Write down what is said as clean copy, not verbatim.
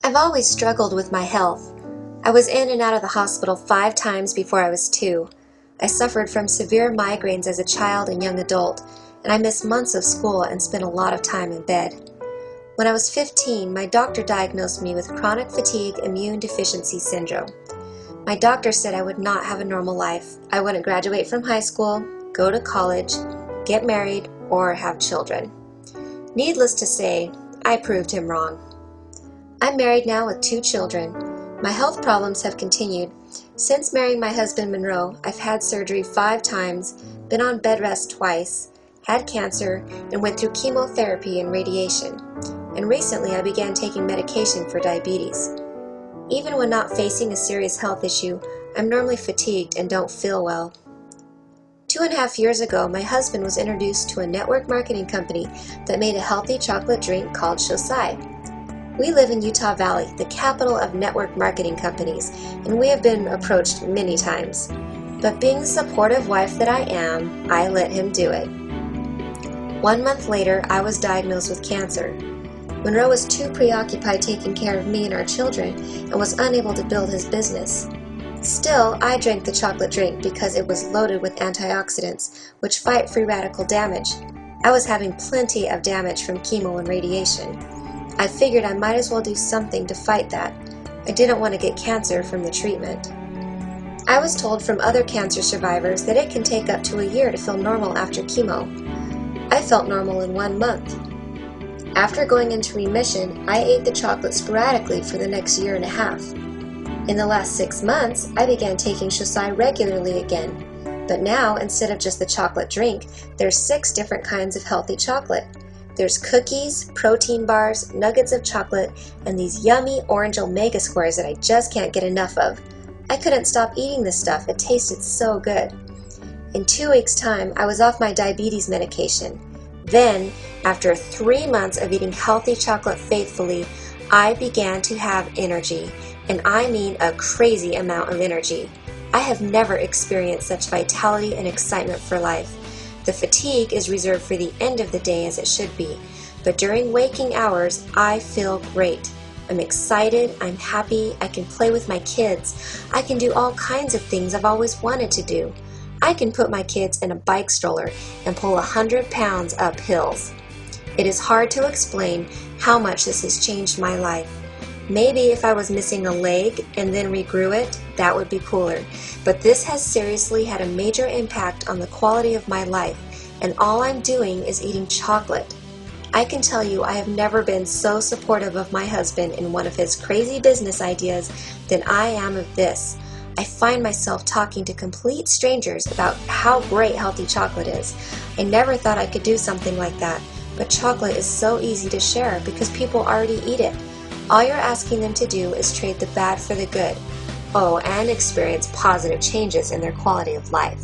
I've always struggled with my health. I was in and out of the hospital 5 times before I was 2. I suffered from severe migraines as a child and young adult, and I missed months of school and spent a lot of time in bed. When I was 15, my doctor diagnosed me with chronic fatigue immune deficiency syndrome. My doctor said I would not have a normal life. I wouldn't graduate from high school, go to college, get married, or have children. Needless to say, I proved him wrong. I'm married now with 2 children. My health problems have continued. Since marrying my husband Monroe, I've had surgery 5 times, been on bed rest twice, had cancer, and went through chemotherapy and radiation. And recently I began taking medication for diabetes. Even when not facing a serious health issue, I'm normally fatigued and don't feel well. 2.5 years ago, my husband was introduced to a network marketing company that made a healthy chocolate drink called Xocai. We live in Utah Valley, the capital of network marketing companies, and we have been approached many times. But being the supportive wife that I am, I let him do it. 1 month later, I was diagnosed with cancer. Monroe was too preoccupied taking care of me and our children and was unable to build his business. Still, I drank the chocolate drink because it was loaded with antioxidants, which fight free radical damage. I was having plenty of damage from chemo and radiation. I figured I might as well do something to fight that. I didn't want to get cancer from the treatment. I was told from other cancer survivors that it can take up to a year to feel normal after chemo. I felt normal in 1 month. After going into remission, I ate the chocolate sporadically for the next 1.5 years. In the last 6 months, I began taking Xocai regularly again. But now, instead of just the chocolate drink, there's 6 different kinds of healthy chocolate. There's cookies, protein bars, nuggets of chocolate, and these yummy orange omega squares that I just can't get enough of. I couldn't stop eating this stuff, it tasted so good. In 2 weeks' time, I was off my diabetes medication. Then, after 3 months of eating healthy chocolate faithfully, I began to have energy, and I mean a crazy amount of energy. I have never experienced such vitality and excitement for life. The fatigue is reserved for the end of the day as it should be, but during waking hours, I feel great. I'm excited, I'm happy, I can play with my kids, I can do all kinds of things I've always wanted to do. I can put my kids in a bike stroller and pull 100 pounds up hills. It is hard to explain how much this has changed my life. Maybe if I was missing a leg and then regrew it, that would be cooler. But this has seriously had a major impact on the quality of my life, and all I'm doing is eating chocolate. I can tell you I have never been so supportive of my husband in one of his crazy business ideas than I am of this. I find myself talking to complete strangers about how great healthy chocolate is. I never thought I could do something like that, but chocolate is so easy to share because people already eat it. All you're asking them to do is trade the bad for the good. Oh, and experience positive changes in their quality of life.